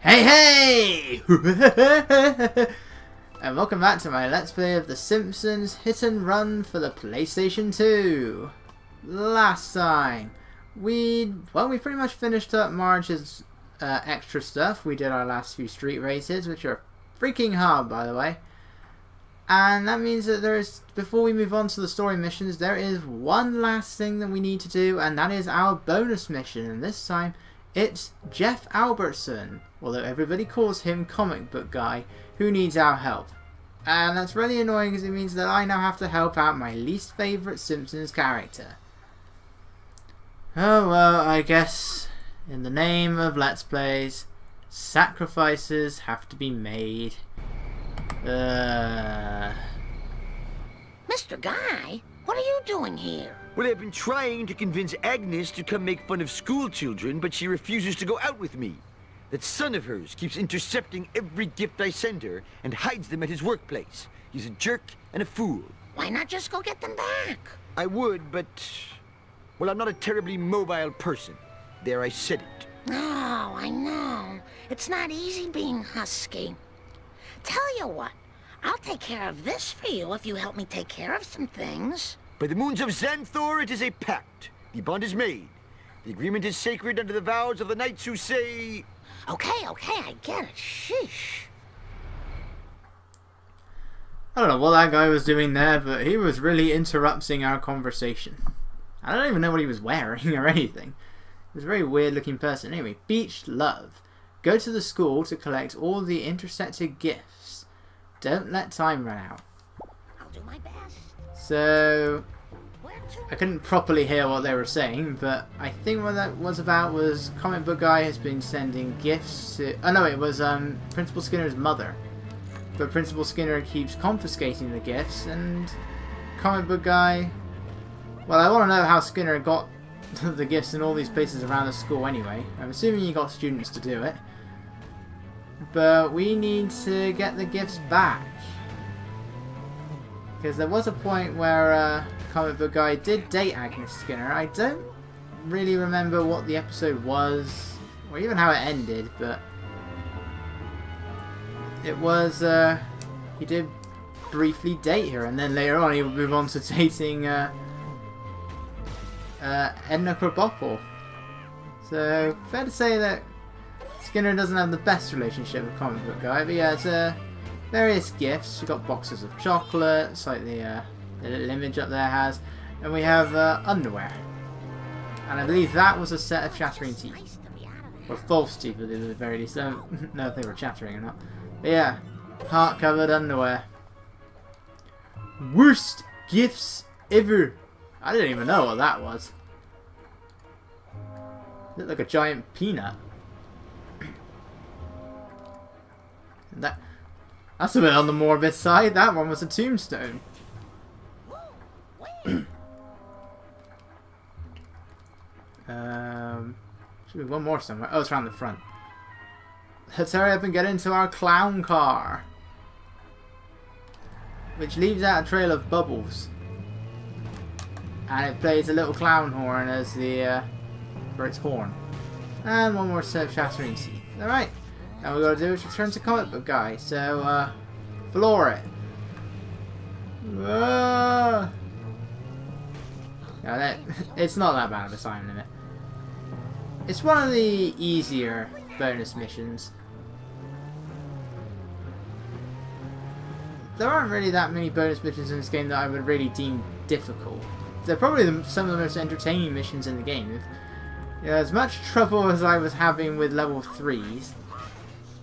Hey! And welcome back to my Let's Play of The Simpsons Hit and Run for the PlayStation 2. Last time, we pretty much finished up Marge's extra stuff. We did our last few street races, which are freaking hard, by the way. And that means that before we move on to the story missions, there is one last thing that we need to do, and that is our bonus mission. And this time, it's Jeff Albertson, although everybody calls him Comic Book Guy, who needs our help. And that's really annoying because it means that I now have to help out my least favourite Simpsons character. Oh well, I guess in the name of Let's Plays, sacrifices have to be made. Mr. Guy, what are you doing here? Well, I've been trying to convince Agnes to come make fun of school children, but she refuses to go out with me. That son of hers keeps intercepting every gift I send her and hides them at his workplace. He's a jerk and a fool. Why not just go get them back? I would, but... well, I'm not a terribly mobile person. There, I said it. Oh, I know. It's not easy being husky. Tell you what, I'll take care of this for you if you help me take care of some things. By the moons of Xanthor, it is a pact. The bond is made. The agreement is sacred under the vows of the knights who say... Okay, I get it. Sheesh. I don't know what that guy was doing there, but he was really interrupting our conversation. I don't even know what he was wearing or anything. He was a very weird looking person. Anyway, Beach Love. Go to the school to collect all the intercepted gifts. Don't let time run out. I'll do my best. So, I couldn't properly hear what they were saying, but I think what that was about was Comic Book Guy has been sending gifts to... oh no, it was Principal Skinner's mother. But Principal Skinner keeps confiscating the gifts, and Comic Book Guy... well, I want to know how Skinner got the gifts in all these places around the school anyway. I'm assuming he got students to do it. But we need to get the gifts back. Because there was a point where Comic Book Guy did date Agnes Skinner. I don't really remember what the episode was, or even how it ended, but it was, he did briefly date her, and then later on he would move on to dating Edna Krabappel. So, fair to say that Skinner doesn't have the best relationship with Comic Book Guy, but yeah, it's various gifts. We've got boxes of chocolates, like the little image up there has, and we have underwear. And I believe that was a set of chattering teeth. Or false teeth at the very least. I don't know if they were chattering or not. But yeah, heart-covered underwear. Worst gifts ever. I didn't even know what that was. It looked like a giant peanut. That's a bit on the morbid side. That one was a tombstone. Should be one more somewhere. Oh, it's around the front. Let's hurry up and get into our clown car, which leaves out a trail of bubbles, and it plays a little clown horn as the for its horn, and one more set of chattering teeth. All right. Now we gotta do is return to Comic Book Guy. So, floor it. Now it's not that bad of a time limit. It's one of the easier bonus missions. There aren't really that many bonus missions in this game that I would really deem difficult. They're probably some of the most entertaining missions in the game. As much trouble as I was having with level 3s,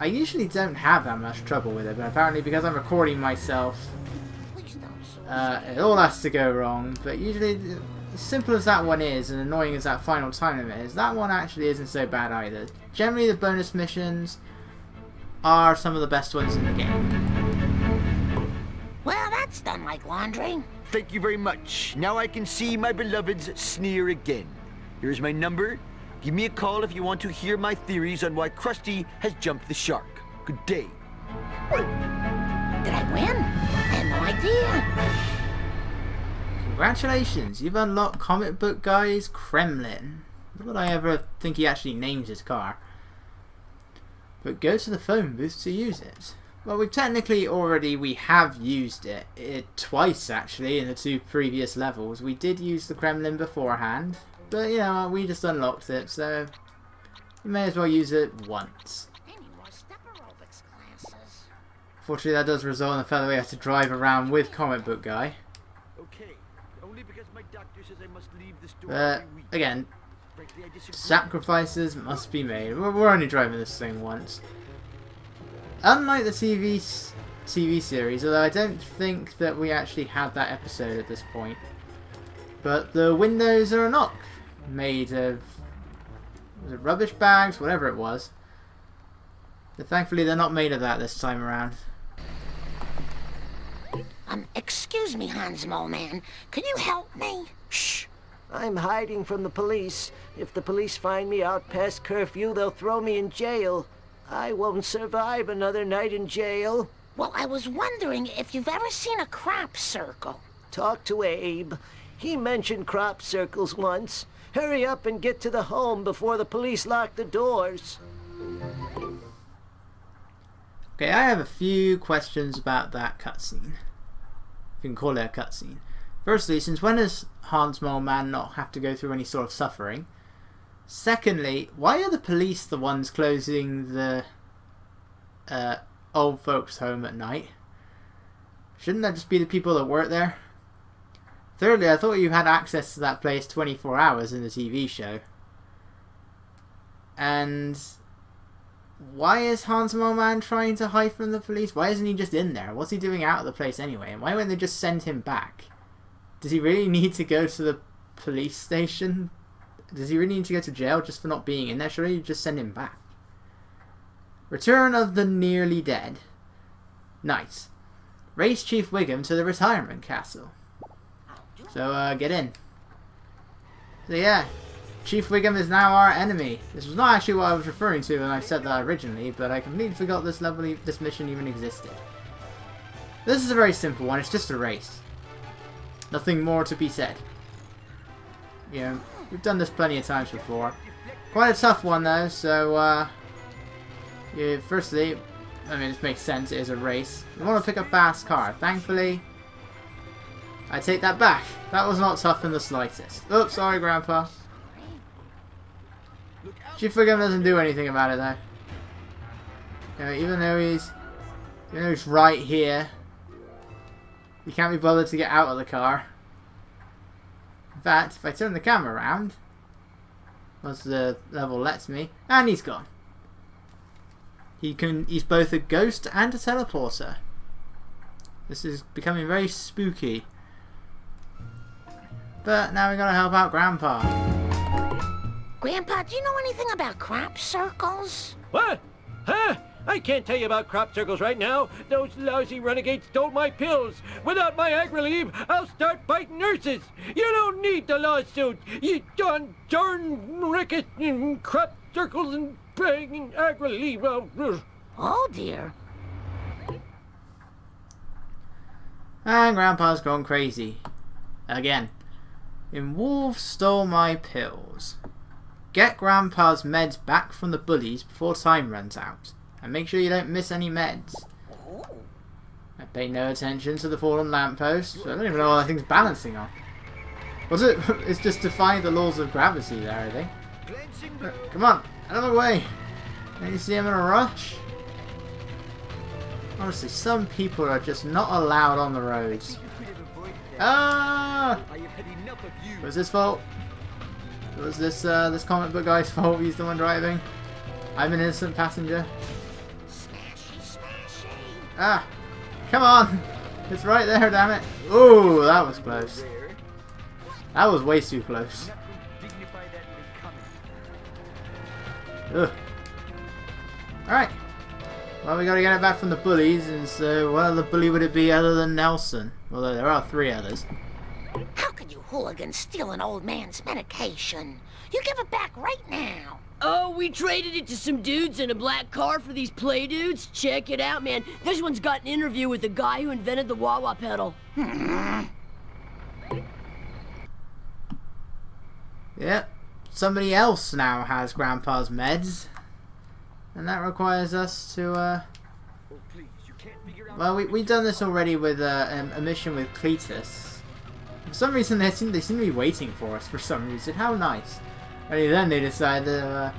I usually don't have that much trouble with it, but apparently because I'm recording myself, it all has to go wrong. But usually, as simple as that one is, and annoying as that final time limit is, that one actually isn't so bad either. Generally, the bonus missions are some of the best ones in the game. Well, that's done like laundry. Thank you very much. Now I can see my beloveds sneer again. Here's my number. Give me a call if you want to hear my theories on why Krusty has jumped the shark. Good day. Did I win? I had no idea. Congratulations, you've unlocked Comic Book Guy's Kremlin. Not that I ever think he actually names his car. but go to the phone booth to use it. Well, we have used it twice actually in the 2 previous levels. We did use the Kremlin beforehand, but you know, we just unlocked it, so you may as well use it once. Any more step aerobics classes? Fortunately, that does result in the fact that we have to drive around with Comic Book Guy. Okay, only because my doctor says I must leave the store But every week. again, Frankly, I disagree. sacrifices must be made. We're only driving this thing once. Unlike the TV series, although I don't think that we actually had that episode at this point. But the windows are not made of was it rubbish bags, whatever it was. But thankfully they're not made of that this time around. Excuse me, Hans Moleman. Can you help me? Shh! I'm hiding from the police. If the police find me out past curfew, they'll throw me in jail. I won't survive another night in jail. Well, I was wondering if you've ever seen a crop circle. Talk to Abe. He mentioned crop circles once. Hurry up and get to the home before the police lock the doors. Okay, I have a few questions about that cutscene. If you can call it a cutscene. Firstly, since when does Hans Moleman not have to go through any sort of suffering? Secondly, why are the police the ones closing the old folks' home at night? Shouldn't that just be the people that work there? Thirdly, I thought you had access to that place 24 hours in the TV show. And why is Hans Moleman trying to hide from the police? Why isn't he just in there? What's he doing out of the place anyway? And why won't they just send him back? Does he really need to go to the police station? Does he really need to go to jail just for not being in there? Surely you just send him back. Return of the Nearly Dead. Nice. Race Chief Wiggum to the retirement castle. So, get in. So yeah, Chief Wiggum is now our enemy. This was not actually what I was referring to when I said that originally, but I completely forgot this mission even existed. This is a very simple one, it's just a race. Nothing more to be said. You know, we've done this plenty of times before. Quite a tough one though, so yeah, firstly, I mean, this makes sense, it is a race. We want to pick a fast car. Thankfully, I take that back. That was not tough in the slightest. Oops, sorry Grandpa. Chief Wiggum doesn't do anything about it though. You know, even though he's right here, he can't be bothered to get out of the car. In fact, if I turn the camera around, once the level lets me, and he's gone. He's both a ghost and a teleporter. This is becoming very spooky. But now we gotta help out Grandpa. Grandpa, do you know anything about crop circles? What? Huh? I can't tell you about crop circles right now. Those lousy renegades stole my pills. Without my ag relief, I'll start fighting nurses. You don't need the lawsuit. You darn ricket crop circles and begging ag relief. Oh dear. And Grandpa's gone crazy. Again. And wolves stole my pills. Get Grandpa's meds back from the bullies before time runs out. And make sure you don't miss any meds. I pay no attention to the fallen lamppost. I don't even know what that thing's balancing on. Was it? It's just defying the laws of gravity there, I think. Come on, out of the way. Don't you see him in a rush? Honestly, some people are just not allowed on the roads. Ah! Was this fault? Was this this comic book guy's fault? He's the one driving. I'm an innocent passenger. Ah! Come on! It's right there, damn it! Ooh, that was close. That was way too close. Ugh. Alright. Well, we gotta get it back from the bullies, and so, what other bully would it be other than Nelson? Although there are 3 others. How could you hooligans steal an old man's medication? You give it back right now. Oh, we traded it to some dudes in a black car for these play dudes. Check it out, man. This one's got an interview with the guy who invented the wah-wah pedal. Yep. Somebody else now has Grandpa's meds. And that requires us to, Oh, please, you can't figure out well, we've done this already with a mission with Cletus. For some reason, they seem to be waiting for us for some reason. How nice. Only then they decide to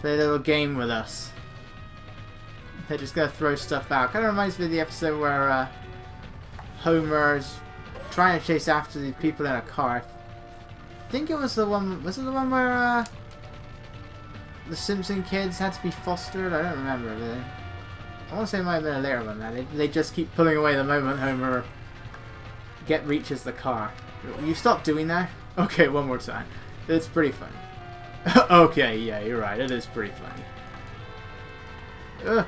play a little game with us. They're just going to throw stuff out. Kind of reminds me of the episode where Homer's trying to chase after these people in a car. I think it was the one, was it the one where the Simpson kids had to be fostered? I don't remember really. I want to say it might have been a later one now. They just keep pulling away the moment Homer reaches the car. Will you stop doing that? Okay, one more time. It's pretty funny. Okay, yeah, you're right. It is pretty funny. Ugh.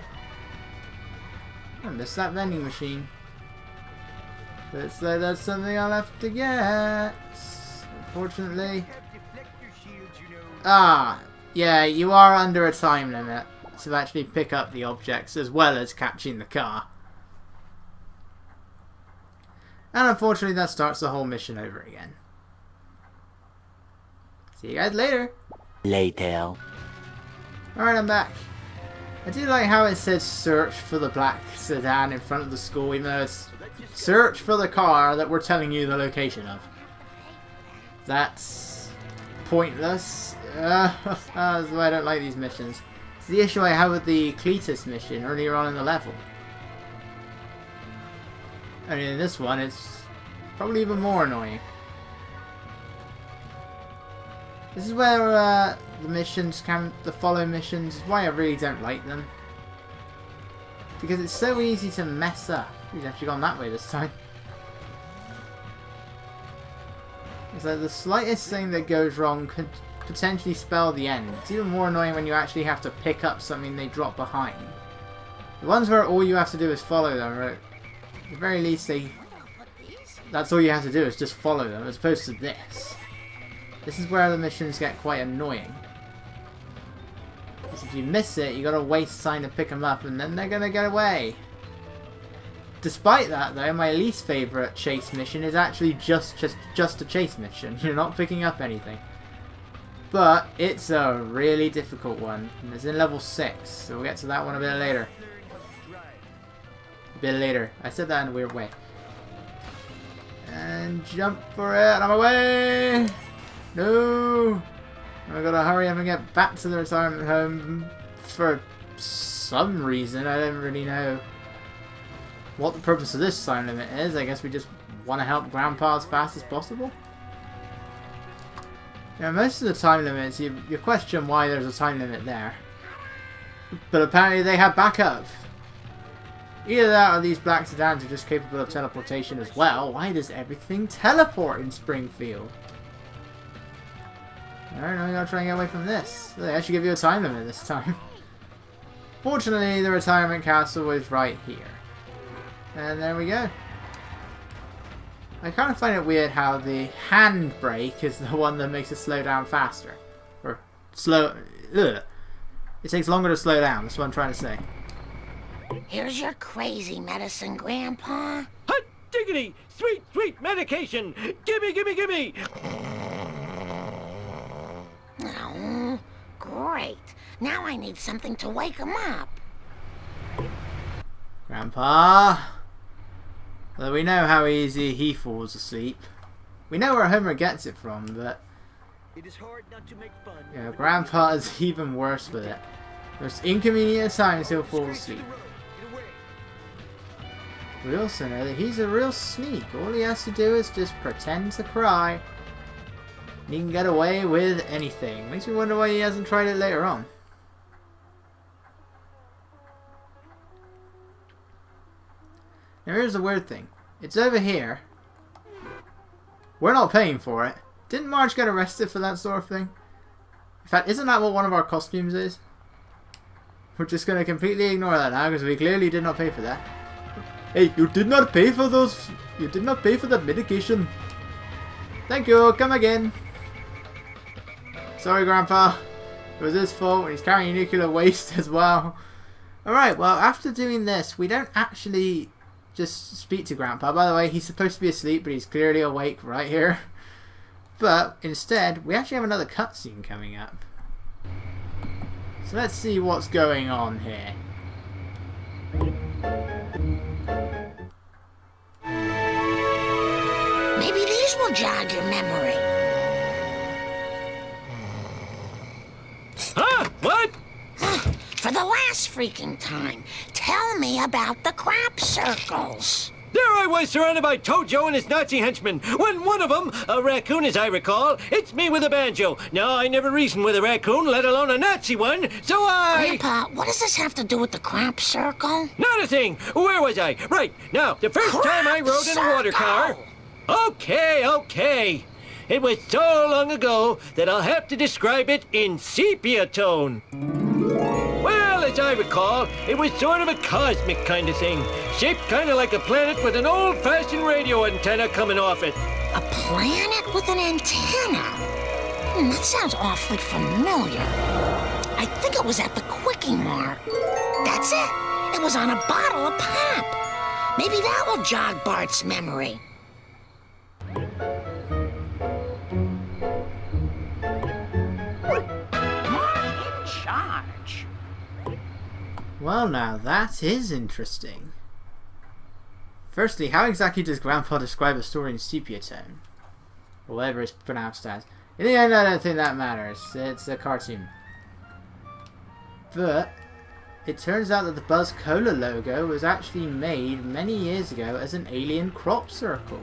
I missed that vending machine. Looks like that's something I'll have to get. Unfortunately. Ah, yeah, you are under a time limit to actually pick up the objects as well as catching the car. And unfortunately that starts the whole mission over again. See you guys later. Later. Alright, I'm back. I do like how it says search for the black sedan in front of the school, even though it's search for the car that we're telling you the location of. That's pointless. That's why I don't like these missions. It's the issue I had with the Cletus mission earlier on in the level. And in this one, it's probably even more annoying. This is where the follow missions, is why I really don't like them. Because it's so easy to mess up. He's actually gone that way this time. It's like the slightest thing that goes wrong could potentially spell the end. It's even more annoying when you actually have to pick up something they drop behind. The ones where all you have to do is follow them, or at the very least that's all you have to do is just follow them, as opposed to this. This is where the missions get quite annoying. Because if you miss it, you gotta waste time to pick them up, and then they're gonna get away. Despite that, though, my least favourite chase mission is actually just a chase mission. You're not picking up anything. But it's a really difficult one. And it's in level 6, so we'll get to that one a bit later. I said that in a weird way. And jump for it, I'm away! No! I gotta hurry up and get back to the retirement home for some reason. I don't really know what the purpose of this time limit is. I guess we just want to help Grandpa as fast as possible. You know, most of the time limits, you question why there's a time limit there. But apparently they have backup. Either that or these black sedans are just capable of teleportation as well. Why does everything teleport in Springfield? Alright, now we gotta try and get away from this. They actually give you a time limit this time. Fortunately, the retirement castle is right here. And there we go. I kind of find it weird how the handbrake is the one that makes it slow down faster. Or slow... Ugh. It takes longer to slow down, that's what I'm trying to say. Here's your crazy medicine, Grandpa. Hot diggity! Sweet, sweet medication! Gimme, gimme, gimme! Oh, great. Now I need something to wake him up. Grandpa. Well, we know how easy he falls asleep. We know where Homer gets it from, but It is hard not to make fun. yeah, Grandpa is even worse with it. There's inconvenient times he'll fall asleep. We also know that he's a real sneak. All he has to do is just pretend to cry. He can get away with anything. Makes me wonder why he hasn't tried it later on. Now here's the weird thing. It's over here. We're not paying for it. Didn't Marge get arrested for that sort of thing? In fact, isn't that what one of our costumes is? We're just going to completely ignore that now because we clearly did not pay for that. Hey, you did not pay for those. You did not pay for that medication. Thank you. Come again. Sorry, Grandpa. It was his fault. He's carrying nuclear waste as well. Alright, well, after doing this, we don't actually just speak to Grandpa. By the way, he's supposed to be asleep, but he's clearly awake right here. But instead, we actually have another cutscene coming up. So let's see what's going on here. Maybe these will jog your memory. Huh? What? For the last freaking time, tell me about the crop circles. There I was surrounded by Tojo and his Nazi henchmen, when one of them, a raccoon as I recall, hits me with a banjo. Now, I never reasoned with a raccoon, let alone a Nazi one, so I... Grandpa, what does this have to do with the crop circle? Not a thing! Where was I? Right, now, the first time I rode in a water car... Okay. It was so long ago that I'll have to describe it in sepia tone. Well, as I recall, it was sort of a cosmic kind of thing, shaped kind of like a planet with an old-fashioned radio antenna coming off it. A planet with an antenna? That sounds awfully familiar. I think it was at the Quickie Mart. That's it. It was on a bottle of pop. Maybe that will jog Bart's memory. In charge. Well now, that is interesting. Firstly, how exactly does Grandpa describe a story in sepia tone? Or whatever it's pronounced as. In the end, I don't think that matters. It's a cartoon. But it turns out that the Buzz Cola logo was actually made many years ago as an alien crop circle.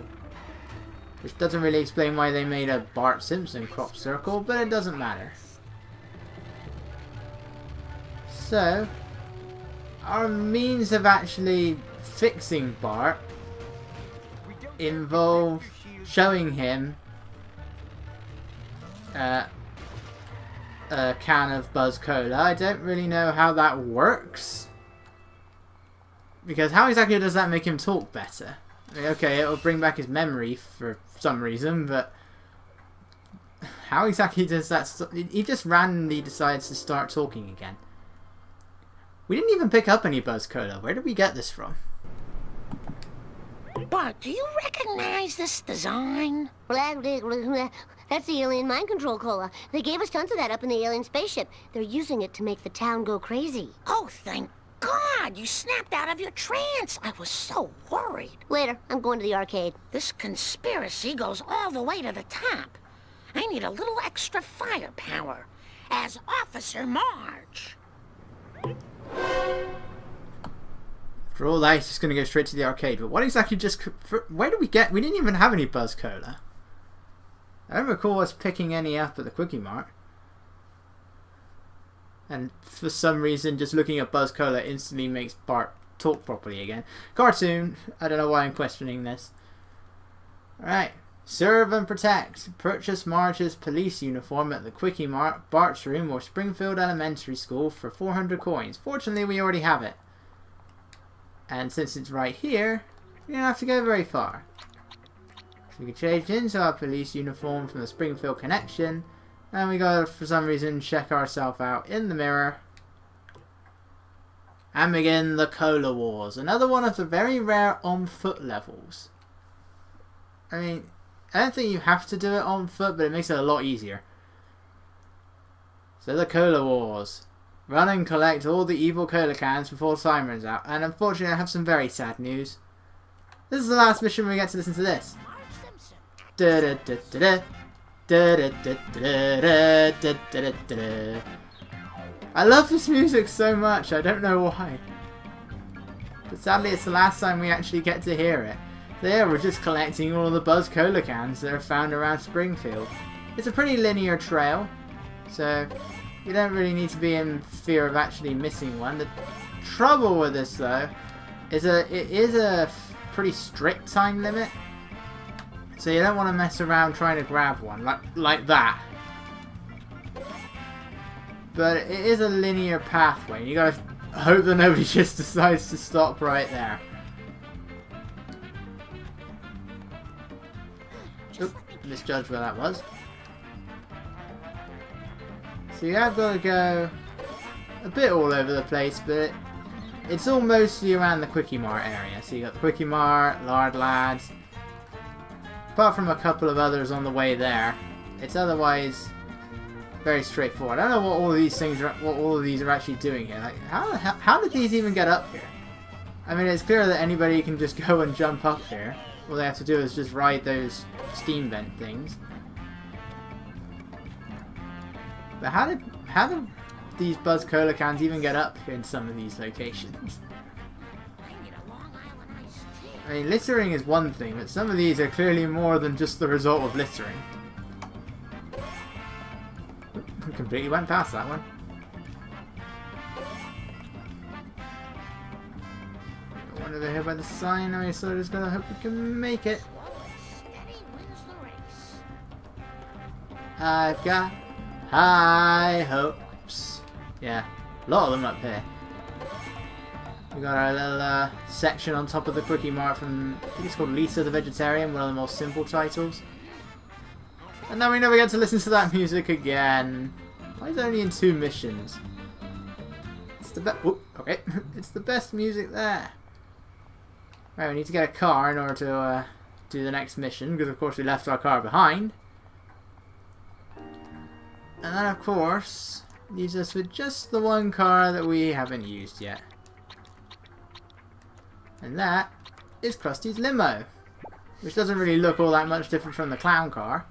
Which doesn't really explain why they made a Bart Simpson crop circle, but it doesn't matter. So, our means of actually fixing Bart involve showing him a can of Buzz Cola. I don't really know how that works. Because how exactly does that make him talk better? I mean, okay, it'll bring back his memory for some reason, but how exactly does that... He just randomly decides to start talking again. We didn't even pick up any Buzz Cola. Where did we get this from? Bart, do you recognize this design? That's the alien mind control cola. They gave us tons of that up in the alien spaceship. They're using it to make the town go crazy. Oh, thank God, you snapped out of your trance. I was so worried. Later, I'm going to the arcade. This conspiracy goes all the way to the top. I need a little extra firepower. As Officer Marge. For all that, he's just going to go straight to the arcade. But what exactly where did we get... We didn't even have any Buzz Cola. I don't recall us picking any up at the Quickie Mart. And for some reason, just looking at Buzz Cola instantly makes Bart talk properly again. Cartoon. I don't know why I'm questioning this. Alright. Serve and protect. Purchase Marge's police uniform at the Quickie Mart, Bart's room, or Springfield Elementary School for 400 coins. Fortunately, we already have it. And since it's right here, we don't have to go very far. So we can change into our police uniform from the Springfield Connection. And we gotta, for some reason, check ourselves out in the mirror. And begin the Cola Wars. Another one of the very rare on-foot levels. I mean, I don't think you have to do it on foot, but it makes it a lot easier. So the Cola Wars. Run and collect all the evil cola cans before time runs out. And unfortunately, I have some very sad news. This is the last mission we get to listen to this. I love this music so much, I don't know why. But sadly, it's the last time we actually get to hear it. So yeah, we're just collecting all the Buzz Cola cans that are found around Springfield. It's a pretty linear trail, so you don't really need to be in fear of actually missing one. The trouble with this, though, is it is a pretty strict time limit. So you don't want to mess around trying to grab one, like that. But it is a linear pathway. You gotta hope that nobody just decides to stop right there. Oop, misjudged where that was. So you have got to go a bit all over the place, but it's all mostly around the Quickie Mart area. So you got the Quickie Mart, Lard Lads. Apart from a couple of others on the way there, it's otherwise very straightforward. I don't know what all of these things are, what all of these are actually doing here. Like, how did these even get up here? I mean, it's clear that anybody can just go and jump up here. All they have to do is just ride those steam vent things. But how did these Buzz Cola cans even get up in some of these locations? I mean, littering is one thing, but some of these are clearly more than just the result of littering. Completely went past that one. One over here by the sign. I mean, so just gonna hope we can make it. I've got high hopes. Yeah, a lot of them up here. We got our little section on top of the Quickie Mart from, I think it's called Lisa the Vegetarian, one of the most simple titles. And now we never get to listen to that music again. Why is it only in 2 missions? It's the best. Okay, it's the best music there. Right, we need to get a car in order to do the next mission, because of course we left our car behind. And that, of course, leaves us with just the one car that we haven't used yet. And that is Krusty's limo, which doesn't really look all that much different from the clown car.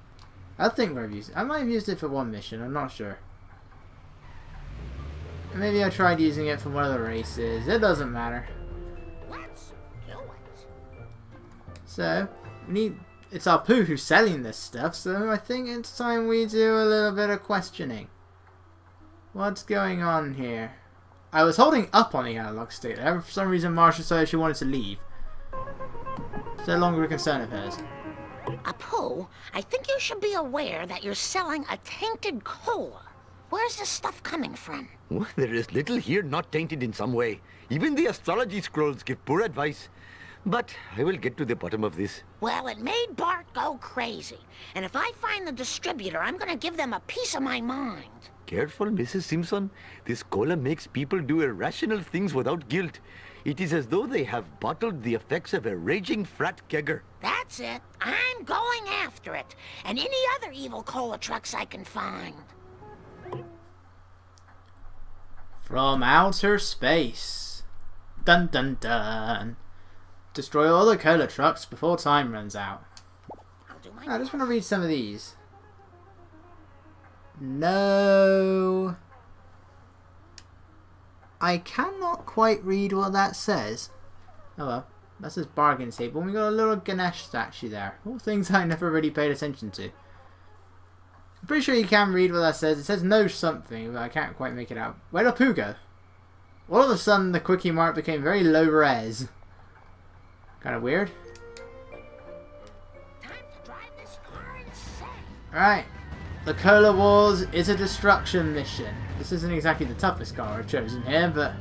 I think I've used it. I might have used it for one mission, I'm not sure. Maybe I tried using it for one of the races. It doesn't matter. Let's do it. So, it's our Pooh who's selling this stuff, so I think it's time we do a little bit of questioning. What's going on here? I was holding up on the analog stick there. For some reason, Marge decided she wanted to leave. It's no longer a concern of hers. Pooh, I think you should be aware that you're selling a tainted cola. Where's this stuff coming from? Well, there is little here not tainted in some way. Even the astrology scrolls give poor advice. But I will get to the bottom of this. Well, it made Bart go crazy. And if I find the distributor, I'm gonna give them a piece of my mind. Careful, Mrs. Simpson. This cola makes people do irrational things without guilt. It is as though they have bottled the effects of a raging frat kegger. That's it. I'm going after it. And any other Evile Cola trucks I can find. From outer space. Dun dun dun. Destroy all the cola trucks before time runs out. I just want to read some of these. No. I cannot quite read what that says. Oh well. That says bargain table. And we got a little Ganesh statue there. All things I never really paid attention to. I'm pretty sure you can read what that says. It says no something, but I can't quite make it out. Where did Pooh go? All of a sudden, the Quickie Mart became very low res. Kind of weird. Alright. The Cola Wars is a destruction mission. This isn't exactly the toughest car I've chosen here, but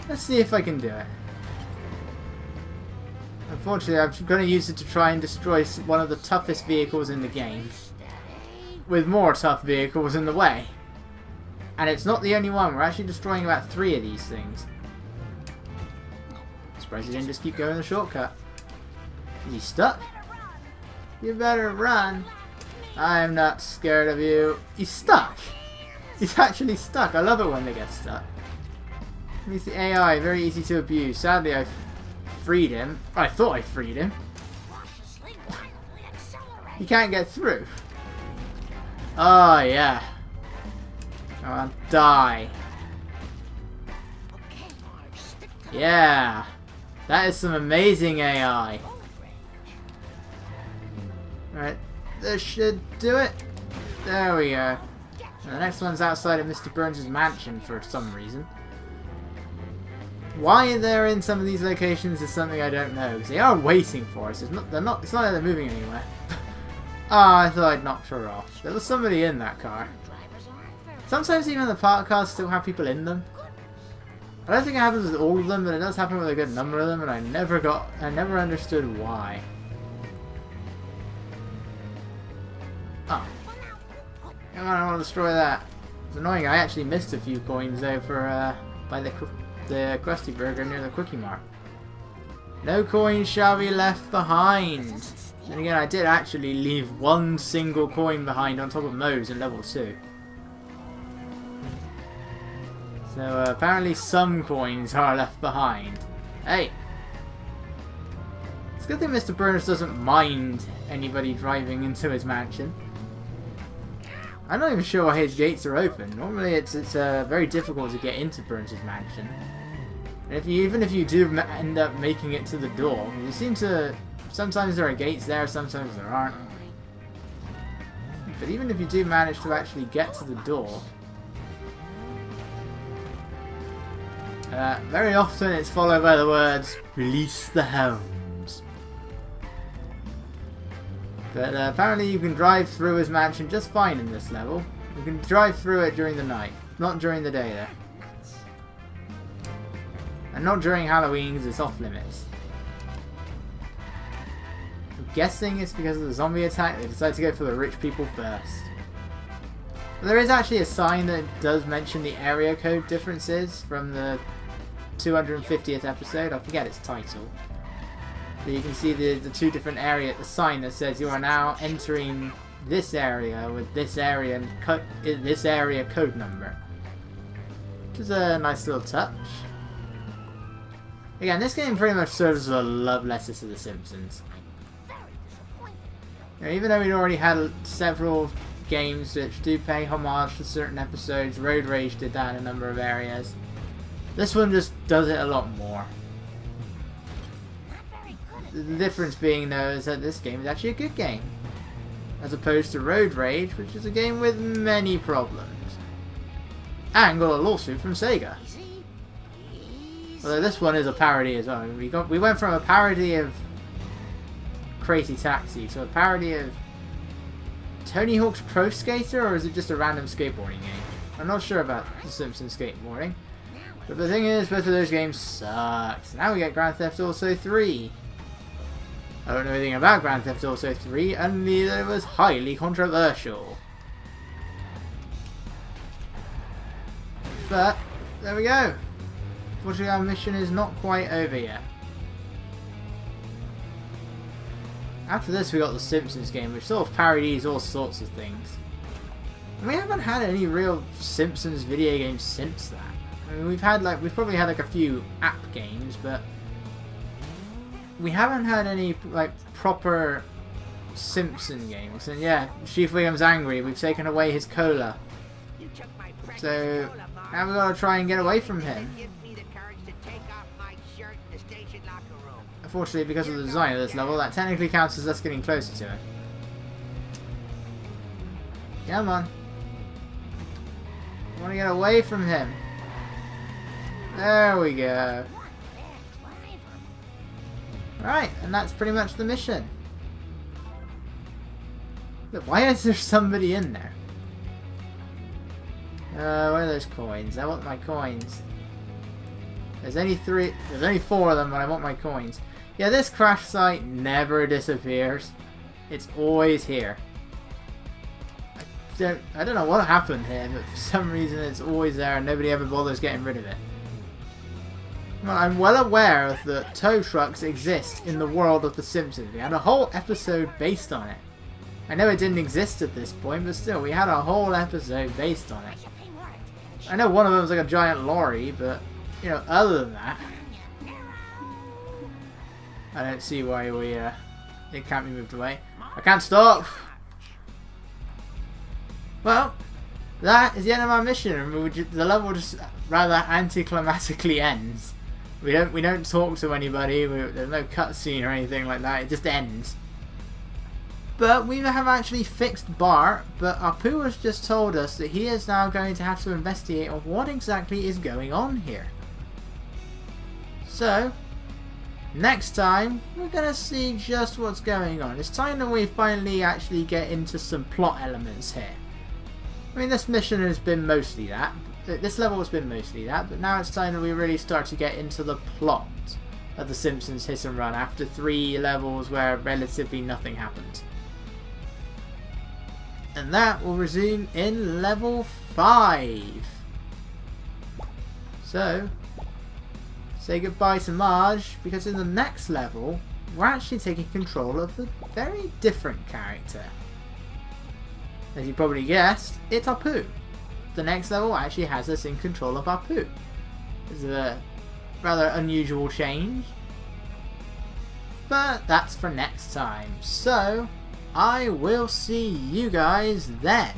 let's see if I can do it. Unfortunately, I'm going to use it to try and destroy one of the toughest vehicles in the game, with more tough vehicles in the way. And it's not the only one. We're actually destroying about 3 of these things. I'm surprised he didn't just keep going the shortcut. Is he stuck? You better run. I'm not scared of you. He's stuck. He's actually stuck. I love it when they get stuck. He's the AI. Very easy to abuse. Sadly, I freed him. I thought I freed him. He can't get through. Oh, yeah. Come on, die. Yeah. That is some amazing AI. Alright. This should do it. There we go. And the next one's outside of Mr. Burns' mansion for some reason. Why they're in some of these locations is something I don't know. Because they are waiting for us. It's not like they're moving anywhere. Oh, I thought I'd knocked her off. There was somebody in that car. Sometimes even the parked cars still have people in them. I don't think it happens with all of them, but it does happen with a good number of them, and I never understood why. Oh. Come on, I want to destroy that. It's annoying, I actually missed a few coins though for, by the Krusty Burger near the Quickie Mart. No coins shall be left behind. And again, I did actually leave one single coin behind on top of Moe's in level 2. So apparently some coins are left behind. Hey! It's a good thing Mr. Burns doesn't mind anybody driving into his mansion. I'm not even sure why his gates are open. Normally it's very difficult to get into Burns' mansion. And even if you do end up making it to the door, you seem to... Sometimes there are gates there, sometimes there aren't. But even if you do manage to actually get to the door... very often it's followed by the words, "Release the hounds." But apparently you can drive through his mansion just fine in this level. You can drive through it during the night, not during the day though. And not during Halloween because it's off limits. I'm guessing it's because of the zombie attack they decided to go for the rich people first. But there is actually a sign that does mention the area code differences from the 250th episode. I forget its title. So you can see the two different areas, the sign that says you are now entering this area with this area and this area code number. Which is a nice little touch. Again, this game pretty much serves as a love letter to The Simpsons. You know, even though we'd already had several games which do pay homage to certain episodes, Road Rage did that in a number of areas. This one just does it a lot more. The difference being though is that this game is actually a good game. As opposed to Road Rage, which is a game with many problems. And got a lawsuit from Sega. Although this one is a parody as well. We went from a parody of Crazy Taxi to a parody of Tony Hawk's Pro Skater, or is it just a random skateboarding game? I'm not sure about the Simpsons skateboarding. But the thing is, both of those games sucked. Now we get Grand Theft Auto 3. I don't know anything about Grand Theft Auto 3, only that it was highly controversial. But, there we go. Unfortunately our mission is not quite over yet. After this we got the Simpsons game, which sort of parodies all sorts of things. And we haven't had any real Simpsons video games since that. I mean, we've probably had like a few app games, but we haven't had any like proper Simpson games. And yeah, Chief Wiggum's angry. We've taken away his cola. So now we've got to try and get away from him. Unfortunately, because of the design of this level, that technically counts as us getting closer to him. Come on. I want to get away from him. There we go. Right, and that's pretty much the mission. Look, why is there somebody in there? Where are those coins? I want my coins. There's only 4 of them, but I want my coins. Yeah, this crash site never disappears. It's always here. I don't know what happened here, but for some reason it's always there and nobody ever bothers getting rid of it. Well, I'm well aware that tow trucks exist in the world of The Simpsons. We had a whole episode based on it. I know it didn't exist at this point, but still, we had a whole episode based on it. I know one of them was like a giant lorry, but, you know, other than that, I don't see why it can't be moved away. I can't stop! Well, that is the end of our mission, and the level just rather anticlimactically ends. We don't talk to anybody. There's no cutscene or anything like that. It just ends. But we have actually fixed Bart. But Apu has just told us that he is now going to have to investigate on what exactly is going on here. So, next time we're gonna see just what's going on. It's time that we finally actually get into some plot elements here. I mean, this mission has been mostly that. This level has been mostly that, but now it's time that we really start to get into the plot of The Simpsons Hit and Run after 3 levels where relatively nothing happened. And that will resume in level 5. So, say goodbye to Marge, because in the next level, we're actually taking control of a very different character. As you probably guessed, it's Apu. the next level actually has us in control of our poo. It's a rather unusual change. But that's for next time. So, I will see you guys then.